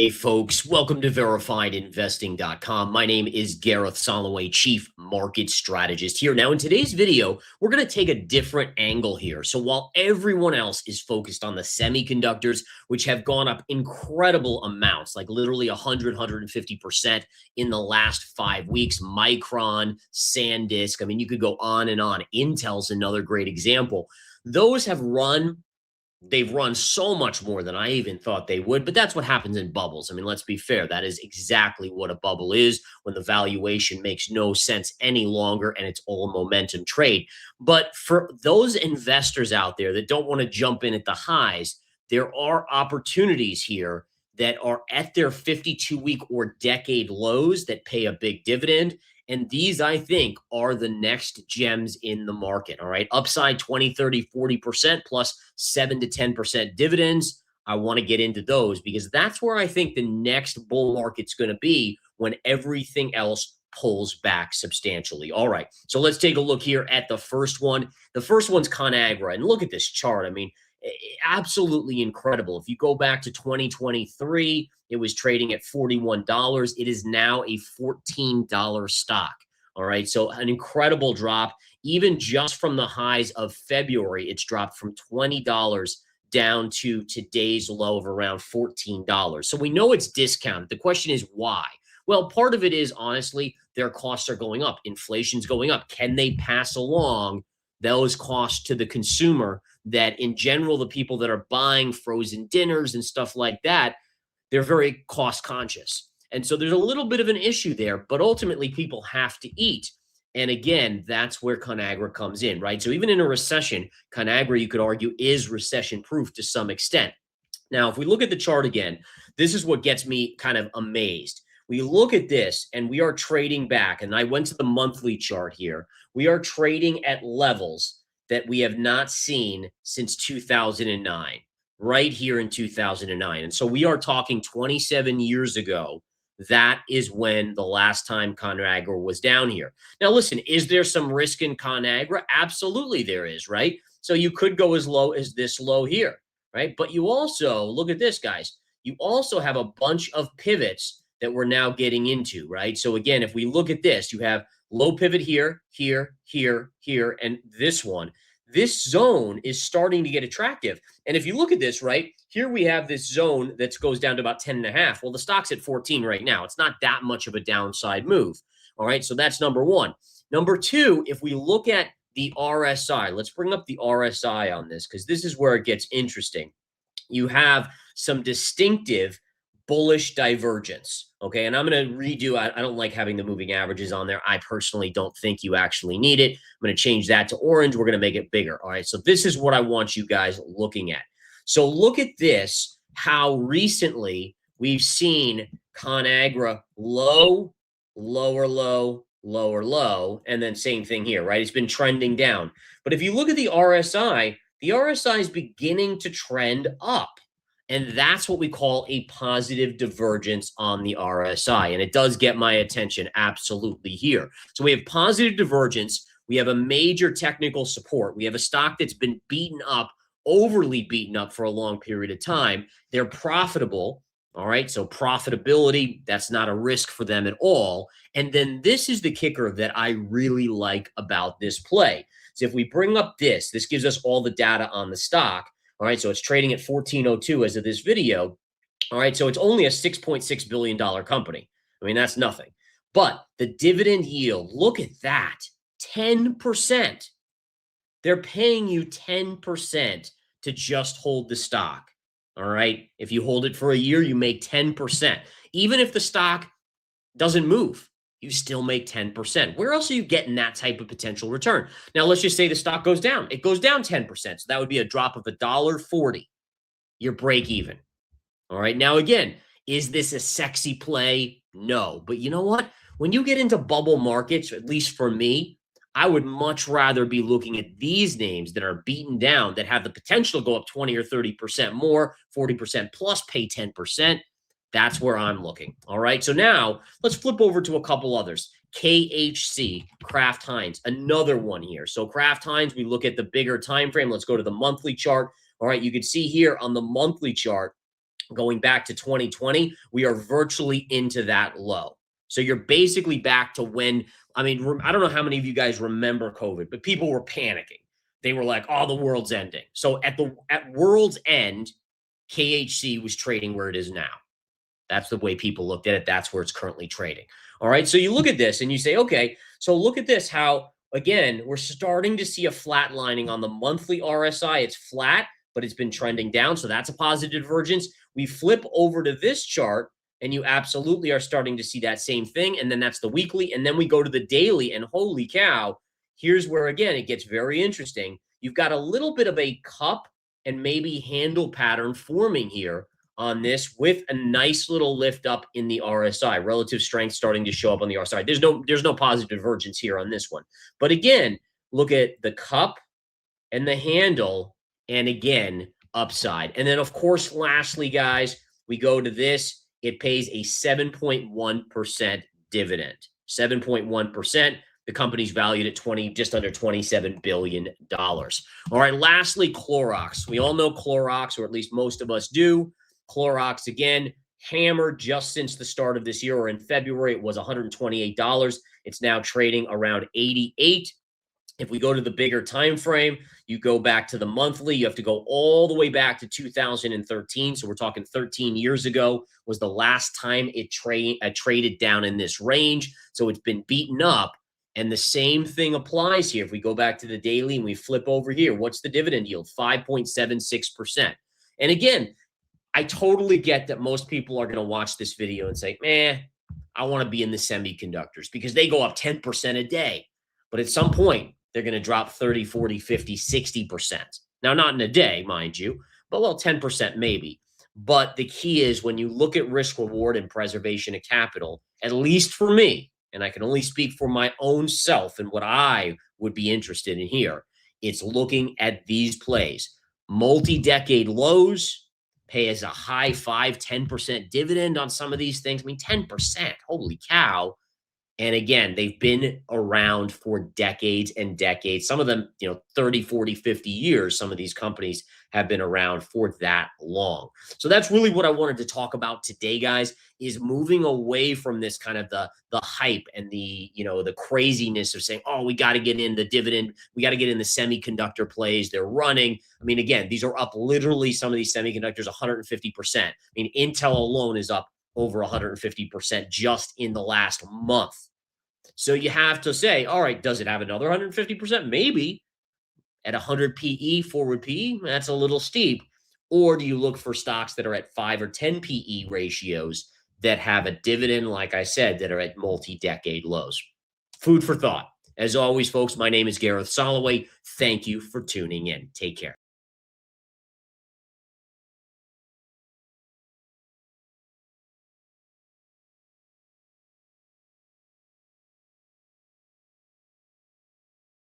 Hey folks, welcome to verifiedinvesting.com. My name is Gareth Soloway, Chief Market Strategist here. Now in today's video, we're going to take a different angle here. So while everyone else is focused on the semiconductors, which have gone up incredible amounts, like literally 150% in the last 5 weeks, Micron, SanDisk, I mean, you could go on and on. Intel's another great example. Those have they've run so much more than I even thought they would, but that's what happens in bubbles. I mean, let's be fair. That is exactly what a bubble is, when the valuation makes no sense any longer and it's all a momentum trade. But for those investors out there that don't want to jump in at the highs, there are opportunities here that are at their 52-week or decade lows that pay a big dividend. And these, I think, are the next gems in the market. All right. Upside 20, 30, 40% plus 7 to 10% dividends. I want to get into those because that's where I think the next bull market's going to be when everything else pulls back substantially. All right. So let's take a look here at the first one. The first one's ConAgra. And look at this chart. I mean, absolutely incredible. If you go back to 2023, it was trading at $41. It is now a $14 stock. All right. So an incredible drop. Even just from the highs of February, it's dropped from $20 down to today's low of around $14. So we know it's discounted. The question is why? Well, part of it is honestly, their costs are going up. Inflation's going up. Can they pass along those costs to the consumer that in general, the people that are buying frozen dinners and stuff like that, they're very cost conscious. And so there's a little bit of an issue there, but ultimately people have to eat. And again, that's where ConAgra comes in, right? So even in a recession, ConAgra, you could argue, is recession proof to some extent. Now, if we look at the chart again, this is what gets me kind of amazed. We look at this and we are trading back, and I went to the monthly chart here. We are trading at levels that we have not seen since 2009, right here in 2009. And so we are talking 27 years ago. That is when the last time ConAgra was down here. Now, listen, is there some risk in ConAgra? Absolutely there is, right? So you could go as low as this low here, right? But you also, look at this, guys. You also have a bunch of pivots that we're now getting into, right? So again, if we look at this, you have low pivot here, here, here, here, and this one. This zone is starting to get attractive. And if you look at this, right, here we have this zone that goes down to about 10.5. Well, the stock's at 14 right now. It's not that much of a downside move. All right, so that's number one. Number two, if we look at the RSI, let's bring up the RSI on this because this is where it gets interesting. You have some distinctive bullish divergence. Okay. And I'm going to redo, I don't like having the moving averages on there. I personally don't think you actually need it. I'm going to change that to orange. We're going to make it bigger. All right. So this is what I want you guys looking at. So look at this, how recently we've seen ConAgra low, lower, low, lower, low, and then same thing here, right? It's been trending down. But if you look at the RSI is beginning to trend up. And that's what we call a positive divergence on the RSI. And it does get my attention absolutely here. So we have positive divergence. We have a major technical support. We have a stock that's been beaten up, overly beaten up for a long period of time. They're profitable. All right. So profitability, that's not a risk for them at all. And then this is the kicker that I really like about this play. So if we bring up this gives us all the data on the stock. All right, so it's trading at 1402 as of this video. All right, so it's only a $6.6 billion company. I mean, that's nothing. But the dividend yield, look at that, 10%. They're paying you 10% to just hold the stock. All right, if you hold it for a year, you make 10%. Even if the stock doesn't move, you still make 10%. Where else are you getting that type of potential return? Now, let's just say the stock goes down. It goes down 10%. So that would be a drop of $1.40. Your break even. All right. Now, again, is this a sexy play? No. But you know what? When you get into bubble markets, at least for me, I would much rather be looking at these names that are beaten down, that have the potential to go up 20 or 30% more, 40% plus, pay 10%. That's where I'm looking. All right. So now let's flip over to a couple others. KHC, Kraft Heinz, another one here. So Kraft Heinz, we look at the bigger time frame. Let's go to the monthly chart. All right. You can see here on the monthly chart, going back to 2020, we are virtually into that low. So you're basically back to when, I mean, I don't know how many of you guys remember COVID, but people were panicking. They were like, oh, the world's ending. So at world's end, KHC was trading where it is now. That's the way people looked at it. That's where it's currently trading. All right. So you look at this and you say, okay, so look at this, how, again, we're starting to see a flat lining on the monthly RSI. It's flat, but it's been trending down. So that's a positive divergence. We flip over to this chart and you absolutely are starting to see that same thing. And then that's the weekly. And then we go to the daily and holy cow, here's where, again, it gets very interesting. You've got a little bit of a cup and maybe handle pattern forming here on this with a nice little lift up in the RSI, relative strength starting to show up on the RSI. There's no positive divergence here on this one. But again, look at the cup and the handle, and again, upside. And then, of course, lastly, guys, we go to this. It pays a 7.1% dividend. 7.1%. The company's valued at just under $27 billion. All right, lastly, Clorox. We all know Clorox, or at least most of us do. Clorox, again, hammered just since the start of this year, or in February, it was $128. It's now trading around 88. If we go to the bigger time frame, you go back to the monthly, you have to go all the way back to 2013. So we're talking 13 years ago was the last time it traded down in this range. So it's been beaten up. And the same thing applies here. If we go back to the daily and we flip over here, what's the dividend yield? 5.76%. And again, I totally get that most people are going to watch this video and say, man, I want to be in the semiconductors because they go up 10% a day. But at some point, they're going to drop 30, 40, 50, 60%. Now, not in a day, mind you, but well, 10% maybe. But the key is when you look at risk reward and preservation of capital, at least for me, and I can only speak for my own self and what I would be interested in here, it's looking at these plays. Multi-decade lows, pay as a high 5-10% dividend on some of these things. I mean, 10%, holy cow. And again, they've been around for decades and decades. Some of them, 30, 40, 50 years. Some of these companies have been around for that long. So that's really what I wanted to talk about today, guys, is moving away from this kind of the hype and the craziness of saying, oh, we got to get in the dividend. We got to get in the semiconductor plays. They're running. I mean, again, these are up literally, some of these semiconductors 150%. I mean, Intel alone is up over 150% just in the last month. So you have to say, all right, does it have another 150%? Maybe. At 100 PE, forward PE, that's a little steep. Or do you look for stocks that are at 5 or 10 PE ratios that have a dividend, like I said, that are at multi-decade lows? Food for thought. As always, folks, my name is Gareth Soloway. Thank you for tuning in. Take care.